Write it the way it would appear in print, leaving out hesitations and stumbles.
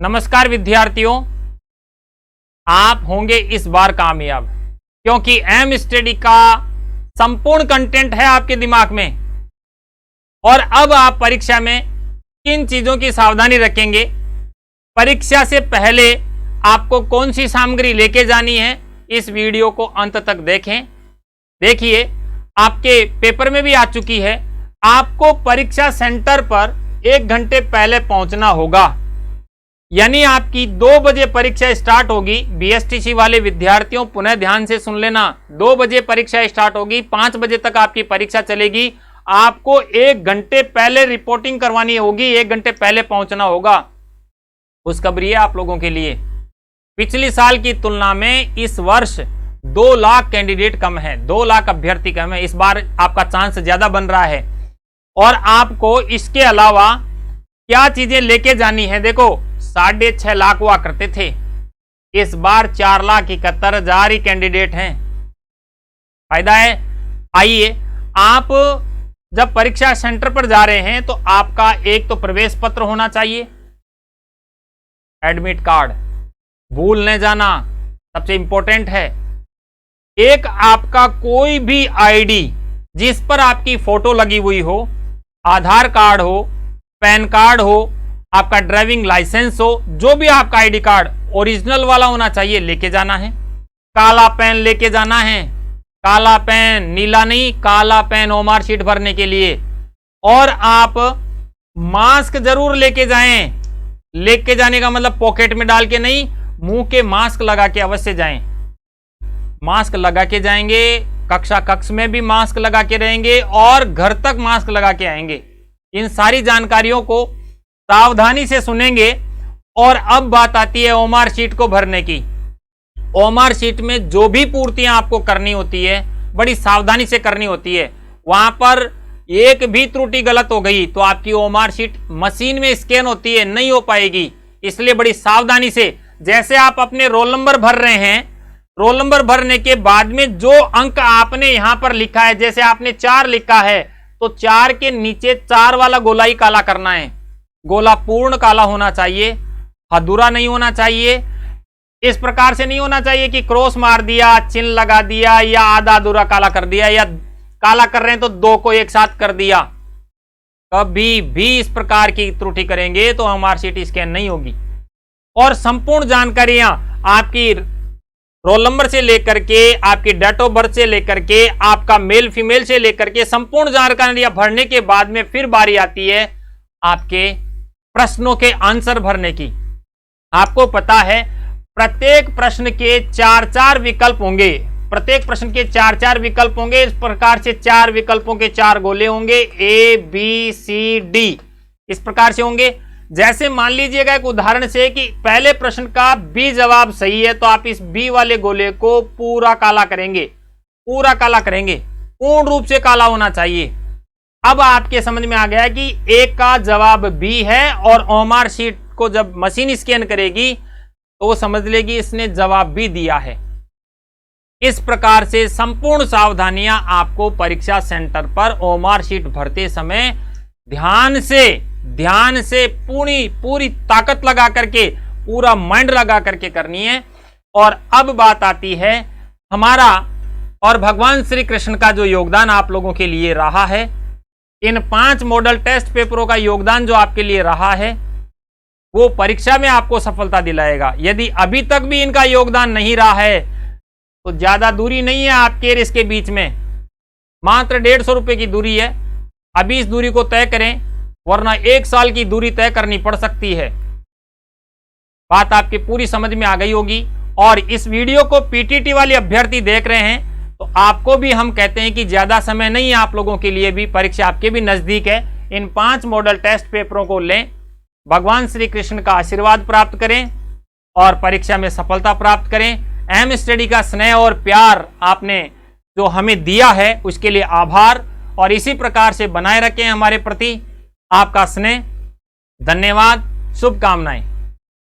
नमस्कार विद्यार्थियों, आप होंगे इस बार कामयाब क्योंकि एम स्टडी का संपूर्ण कंटेंट है आपके दिमाग में। और अब आप परीक्षा में किन चीजों की सावधानी रखेंगे, परीक्षा से पहले आपको कौन सी सामग्री लेके जानी है, इस वीडियो को अंत तक देखें। देखिए, आपके पेपर में भी आ चुकी है, आपको परीक्षा सेंटर पर 1 घंटे पहले पहुंचना होगा। यानी आपकी 2 बजे परीक्षा स्टार्ट होगी। बीएसटीसी वाले विद्यार्थियों पुनः ध्यान से सुन लेना, 2 बजे परीक्षा स्टार्ट होगी, 5 बजे तक आपकी परीक्षा चलेगी। आपको 1 घंटे पहले रिपोर्टिंग करवानी होगी, 1 घंटे पहले पहुंचना होगा। खुशखबरी है आप लोगों के लिए, पिछले साल की तुलना में इस वर्ष 2 लाख कैंडिडेट कम है, 2 लाख अभ्यर्थी कम है। इस बार आपका चांस ज्यादा बन रहा है। और आपको इसके अलावा क्या चीजें लेके जानी है, देखो 6.5 लाख हुआ करते थे, इस बार 4,71,000 ही कैंडिडेट हैं। फायदा है। आइए, आप जब परीक्षा सेंटर पर जा रहे हैं तो आपका एक तो प्रवेश पत्र होना चाहिए, एडमिट कार्ड भूल न जाना, सबसे इंपॉर्टेंट है। एक आपका कोई भी आईडी जिस पर आपकी फोटो लगी हुई हो, आधार कार्ड हो, पैन कार्ड हो, आपका ड्राइविंग लाइसेंस हो, जो भी आपका आईडी कार्ड ओरिजिनल वाला होना चाहिए, लेके जाना है। काला पेन लेके जाना है, काला पेन, नीला नहीं, काला पेन ओमार शीट भरने के लिए। और आप मास्क जरूर लेके जाएं। लेके जाने का मतलब पॉकेट में डाल के नहीं, मुंह के मास्क लगा के अवश्य जाएं। मास्क लगा के जाएंगे, कक्ष में भी मास्क लगा के रहेंगे और घर तक मास्क लगा के आएंगे। इन सारी जानकारियों को सावधानी से सुनेंगे। और अब बात आती है ओमार शीट को भरने की। ओमार शीट में जो भी पूर्तियां आपको करनी होती है, बड़ी सावधानी से करनी होती है। वहां पर एक भी त्रुटि गलत हो गई तो आपकी ओमार शीट मशीन में स्कैन होती है, नहीं हो पाएगी। इसलिए बड़ी सावधानी से, जैसे आप अपने रोल नंबर भर रहे हैं, रोल नंबर भरने के बाद में जो अंक आपने यहां पर लिखा है, जैसे आपने 4 लिखा है तो 4 के नीचे 4 वाला गोला ही काला करना है। गोला पूर्ण काला होना चाहिए, अधूरा नहीं होना चाहिए। इस प्रकार से नहीं होना चाहिए कि क्रॉस मार दिया, चिन्ह लगा दिया, या आधा अधूरा काला कर दिया, या काला कर रहे हैं तो 2 को एक साथ कर दिया। कभी भी इस प्रकार की त्रुटि करेंगे तो हमारी शीट स्कैन नहीं होगी। और संपूर्ण जानकारियां आपकी रोल नंबर से लेकर के, आपकी डेट ऑफ बर्थ से लेकर के, आपका मेल फीमेल से लेकर के, संपूर्ण जानकारियां भरने के बाद में फिर बारी आती है आपके प्रश्नों के आंसर भरने की। आपको पता है प्रत्येक प्रश्न के 4-4 विकल्प होंगे, प्रत्येक प्रश्न के 4-4 विकल्प होंगे। इस प्रकार से 4 विकल्पों के 4 गोले होंगे, A, B, C, D, इस प्रकार से होंगे। जैसे मान लीजिएगा एक उदाहरण से कि पहले प्रश्न का B जवाब सही है तो आप इस B वाले गोले को पूरा काला करेंगे, पूरा काला करेंगे, पूर्ण रूप से काला होना चाहिए। अब आपके समझ में आ गया कि A का जवाब B है और ओमार शीट को जब मशीन स्कैन करेगी तो वो समझ लेगी इसने जवाब B दिया है। इस प्रकार से संपूर्ण सावधानियां आपको परीक्षा सेंटर पर ओमार शीट भरते समय ध्यान से पूरी ताकत लगा करके, पूरा माइंड लगा करके करनी है। और अब बात आती है हमारा और भगवान श्री कृष्ण का जो योगदान आप लोगों के लिए रहा है, इन 5 मॉडल टेस्ट पेपरों का योगदान जो आपके लिए रहा है वो परीक्षा में आपको सफलता दिलाएगा। यदि अभी तक भी इनका योगदान नहीं रहा है तो ज्यादा दूरी नहीं है आपके और इसके बीच में, मात्र 150 रुपए की दूरी है। अभी इस दूरी को तय करें, वरना 1 साल की दूरी तय करनी पड़ सकती है। बात आपकी पूरी समझ में आ गई होगी। और इस वीडियो को पीटीटी वाले अभ्यर्थी देख रहे हैं तो आपको भी हम कहते हैं कि ज्यादा समय नहीं है आप लोगों के लिए भी, परीक्षा आपके भी नजदीक है। इन 5 मॉडल टेस्ट पेपरों को लें, भगवान श्री कृष्ण का आशीर्वाद प्राप्त करें और परीक्षा में सफलता प्राप्त करें। एम स्टडी का स्नेह और प्यार आपने जो हमें दिया है उसके लिए आभार, और इसी प्रकार से बनाए रखें हमारे प्रति आपका स्नेह। धन्यवाद, शुभकामनाएं।